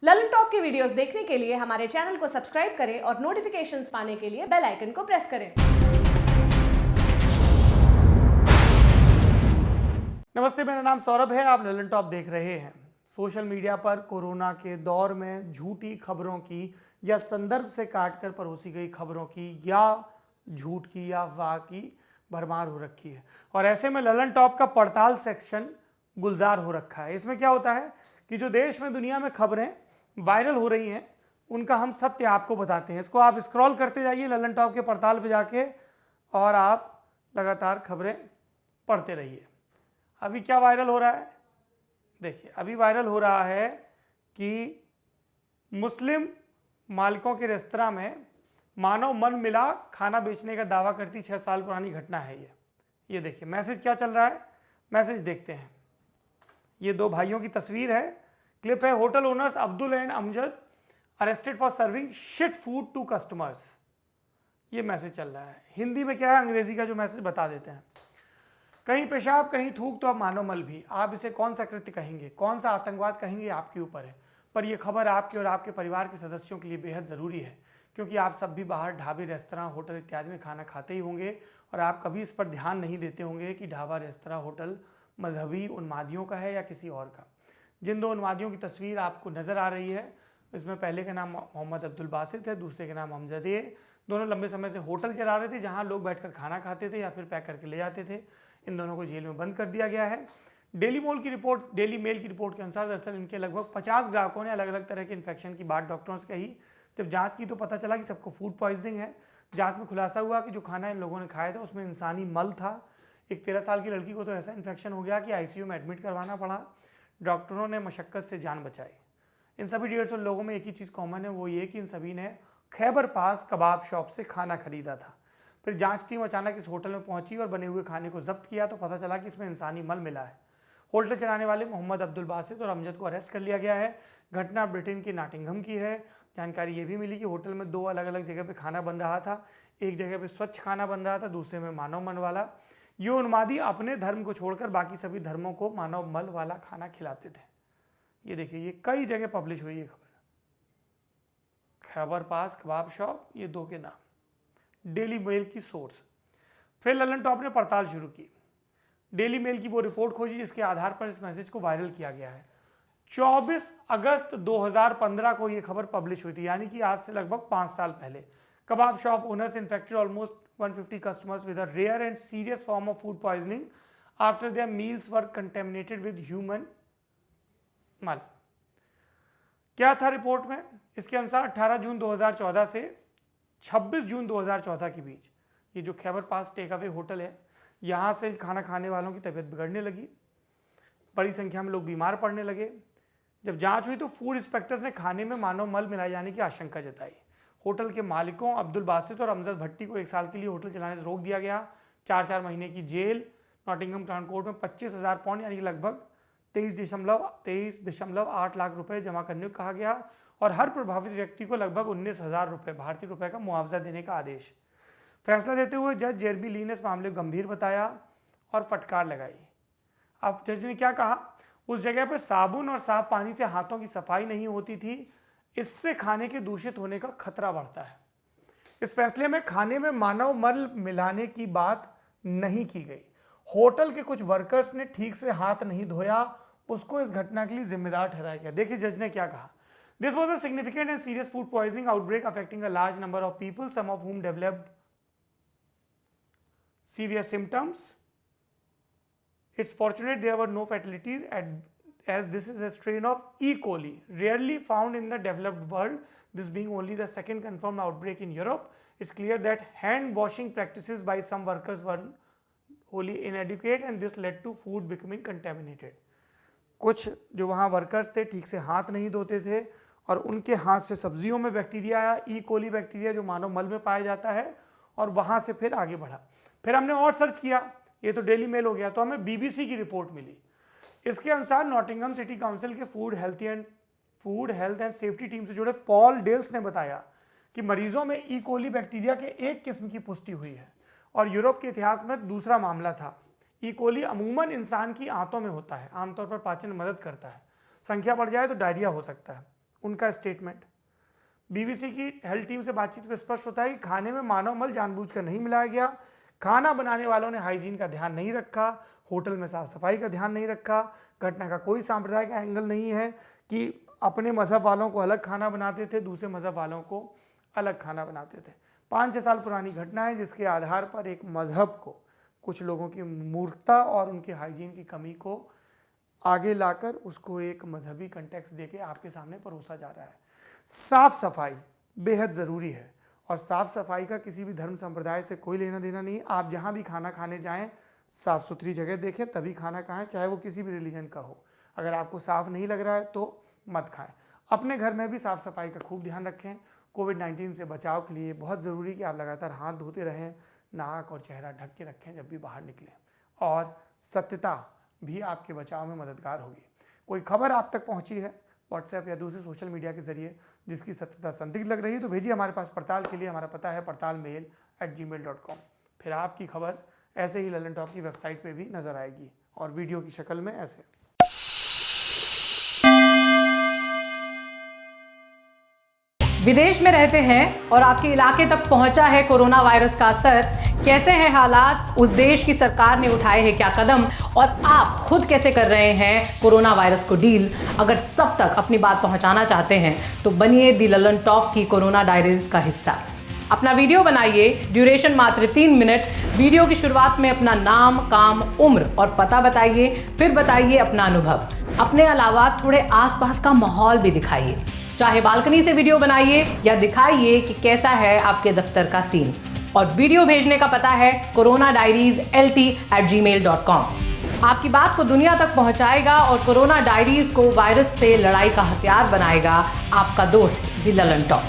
Lalan top की videos देखने के लिए हमारे चैनल को सब्सक्राइब करें और नोटिफिकेशंस पाने के लिए बेल आइकन को प्रेस करें। नमस्ते, मेरा नाम सौरभ है। आप ललन टॉप देख रहे हैं। सोशल मीडिया पर कोरोना के दौर में झूठी खबरों की या संदर्भ से काटकर परोसी गई खबरों की या झूठ की या अफवाह की भरमार हो रखी है और ऐसे में ललन टॉप का पड़ताल सेक्शन गुलजार हो रखा है। इसमें क्या होता है कि जो देश में दुनिया में खबरें वायरल हो रही हैं उनका हम सत्य आपको बताते हैं। इसको आप स्क्रॉल करते जाइए ललन टॉप के पड़ताल पे जाके और आप लगातार खबरें पढ़ते रहिए। अभी क्या वायरल हो रहा है, देखिए। अभी वायरल हो रहा है कि मुस्लिम मालिकों के रेस्तरां में मानव मन मिला खाना बेचने का दावा करती 6 साल पुरानी घटना है ये देखिए मैसेज क्या चल रहा है, मैसेज देखते हैं। ये दो भाइयों की तस्वीर है, क्लिप है। Hotel owners Abdul and Amjad arrested for serving shit food to customers. ये मैसेज चल रहा है। हिंदी में क्या है, अंग्रेजी का जो मैसेज बता देते हैं। कहीं पेशाब कहीं थूक तो अब मानो मल भी। आप इसे कौन सा कृत्य कहेंगे, कौन सा आतंकवाद कहेंगे, आपके ऊपर है। पर यह खबर आपके और आपके परिवार के सदस्यों के लिए बेहद ज़रूरी है, क्योंकि आप सब भी बाहर ढाबे, रेस्तरां, होटल इत्यादि में खाना खाते ही होंगे और आप कभी इस पर ध्यान नहीं देते होंगे कि ढाबा, रेस्तरां, होटल मजहबी उन्मादियों का है या किसी और का। जिन दो उन्मादियों की तस्वीर आपको नज़र आ रही है, इसमें पहले का नाम मोहम्मद अब्दुल बासित है, दूसरे का नाम अमजद है। दोनों लंबे समय से होटल चला रहे थे जहां लोग बैठकर खाना खाते थे या फिर पैक करके ले जाते थे। इन दोनों को जेल में बंद कर दिया गया है। डेली मेल की रिपोर्ट के अनुसार दरअसल इनके लगभग 50 ग्राहकों ने अलग अलग तरह के इन्फेक्शन की बात डॉक्टरों से कही। जब जांच की तो पता चला कि सबको फूड पॉइजनिंग है। जांच में खुलासा हुआ कि जो खाना इन लोगों ने खाया था उसमें इंसानी मल था। एक 13 साल की लड़की को तो ऐसा इन्फेक्शन हो गया कि आईसीयू में एडमिट करवाना पड़ा। डॉक्टरों ने मशक्क़त से जान बचाई। इन सभी 150 लोगों में एक ही चीज़ कॉमन है, वो ये कि इन सभी ने खैबर पास कबाब शॉप से खाना खरीदा था। फिर जांच टीम अचानक इस होटल में पहुंची और बने हुए खाने को जब्त किया तो पता चला कि इसमें इंसानी मल मिला है। होटल चलाने वाले मोहम्मद अब्दुल बासित और अमजद को अरेस्ट कर लिया गया है। घटना ब्रिटेन के नॉटिंघम की है। जानकारी ये भी मिली कि होटल में 2 अलग अलग जगह पे खाना बन रहा था। एक जगह पे स्वच्छ खाना बन रहा था, दूसरे में मानव मन वाला। ये उन्मादी अपने धर्म को छोड़कर बाकी सभी धर्मों को मानव मल वाला खाना खिलाते थे। ये देखिए, ये कई जगह पब्लिश हुई है खबर। खैबर पास कबाब शॉप, ये 2 के नाम। डेली मेल की सोर्स। फिर ललन टॉप ने पड़ताल शुरू की। डेली मेल की वो रिपोर्ट खोजी जिसके आधार पर इस मैसेज को वायरल किया गया है। 24 अगस्त 2015 को ये खबर पब्लिश हुई थी, यानी कि आज से लगभग 5 साल पहले। कबाब shop owners infected almost 150 customers with a rare and serious form of food poisoning after their meals were contaminated with human मल। क्या था रिपोर्ट में? इसके अनुसार 18 जून 2014 से 26 जून 2014 के बीच ये जो खैबर पास टेक अवे होटल है, यहाँ से खाना खाने वालों की तबीयत बिगड़ने लगी। बड़ी संख्या में लोग बीमार पड़ने लगे। जब जांच हुई तो फूड इंस्पेक्टर्स ने खाने में मानव मल मिलाए जाने की आशंका जताई। होटल के मालिकों अब्दुल बासित और अमजद भट्टी को 1 साल के लिए होटल चलाने से रोक दिया गया। 4 महीने की जेल, नॉटिंघम क्राउन कोर्ट में 25,000 पाउंड यानी कि लगभग 23.8 लाख रुपए जमा करने को कहा गया और हर प्रभावित व्यक्ति को लगभग 19,000 रुपये भारतीय रुपये का मुआवजा देने का आदेश। फैसला देते हुए जज जेरमी ली ने इस मामले को गंभीर बताया और फटकार लगाई। अब जज ने क्या कहा? उस जगह पर साबुन और साफ पानी से हाथों की सफाई नहीं होती थी, इससे खाने के दूषित होने का खतरा बढ़ता है। इस फैसले में खाने में मानव मल मिलाने की बात नहीं की गई। होटल के कुछ वर्कर्स ने ठीक से हाथ नहीं धोया, उसको इस घटना के लिए जिम्मेदार ठहराया गया। देखिए जज ने क्या कहा। This was a significant and serious food poisoning outbreak affecting a large number of people, some of whom developed severe symptoms. It's fortunate there were no fatalities as this is a strain of E. coli, rarely found in the developed world, this being only the second confirmed outbreak in Europe. It's clear that hand washing practices by some workers were wholly inadequate and this led to food becoming contaminated. कुछ जो वहाँ workers थे ठीक से हाथ नहीं धोते थे और उनके हाथ से सब्जियों में बैक्टीरिया आया, ई कोली बैक्टीरिया जो मानव मल में पाया जाता है, और वहाँ से फिर आगे बढ़ा। फिर हमने और सर्च किया, ये तो डेली मेल हो गया, तो हमें बीबीसी की रिपोर्ट मिली। इसके अनुसार नॉटिंघम सिटी काउंसिल के food health and safety team से जुड़े पॉल डेल्स ने बताया कि मरीजों में ई कोली बैक्टीरिया के एक किस्म की पुष्टि हुई है और यूरोप के इतिहास में दूसरा मामला था। ई कोली अमूमन इंसान की आंतों में होता है, आमतौर पर पाचन में मदद करता है। संख्या बढ़ जाए तो डायरिया हो सकता है। उनका स्टेटमेंट। बीबीसी की हेल्थ टीम से बातचीत में स्पष्ट होता है कि खाने में मानव मल जानबूझकर नहीं मिलाया गया, खाना बनाने वालों ने हाइजीन का ध्यान नहीं रखा, होटल में साफ सफाई का ध्यान नहीं रखा। घटना का कोई सांप्रदायिक एंगल नहीं है कि अपने मजहब वालों को अलग खाना बनाते थे, दूसरे मजहब वालों को अलग खाना बनाते थे। 5-6 साल पुरानी घटना है जिसके आधार पर एक मजहब को, कुछ लोगों की मूर्खता और उनकी हाइजीन की कमी को आगे लाकर उसको एक मजहबी कंटेक्स्ट देके आपके सामने परोसा जा रहा है। साफ सफाई बेहद ज़रूरी है और साफ सफाई का किसी भी धर्म संप्रदाय से कोई लेना देना नहीं। आप जहाँ भी खाना खाने जाएं, साफ सुथरी जगह देखें तभी खाना खाएं, चाहे वो किसी भी रिलीजन का हो। अगर आपको साफ नहीं लग रहा है तो मत खाएं। अपने घर में भी साफ सफाई का खूब ध्यान रखें। कोविड-19 से बचाव के लिए बहुत ज़रूरी कि आप लगातार हाथ धोते रहें, नाक और चेहरा ढक के रखें जब भी बाहर निकलें, और सत्यता भी आपके बचाव में मददगार होगी। कोई खबर आप तक पहुंची है व्हाट्सएप या दूसरे सोशल मीडिया के जरिए जिसकी सत्यता संदिग्ध लग रही है तो भेजिए हमारे पास पड़ताल के लिए। हमारा पता है padtalmail@gmail.com। फिर आपकी खबर ऐसे ही ललन टॉप की वेबसाइट पे भी नजर आएगी और वीडियो की शक्ल में ऐसे। विदेश में रहते हैं और आपके इलाके तक पहुंचा है कोरोना वायरस का असर। कैसे हैं हालात, उस देश की सरकार ने उठाए हैं क्या कदम, और आप खुद कैसे कर रहे हैं कोरोना वायरस को डील। अगर सब तक अपनी बात पहुंचाना चाहते हैं तो बनिए दी ललन टॉप की कोरोना डायरीज का हिस्सा। अपना वीडियो बनाइए, ड्यूरेशन मात्र 3 मिनट। वीडियो की शुरुआत में अपना नाम, काम, उम्र और पता बताइए, फिर बताइए अपना अनुभव। अपने अलावा थोड़े आसपास का माहौल भी दिखाइए। चाहे बालकनी से वीडियो बनाइए या दिखाइए कि कैसा है आपके दफ्तर का सीन। और वीडियो भेजने का पता है coronadiarieslt@gmail.com। आपकी बात को दुनिया तक पहुंचाएगा और कोरोना डायरीज को वायरस से लड़ाई का हथियार बनाएगा आपका दोस्त दी ललन टॉप।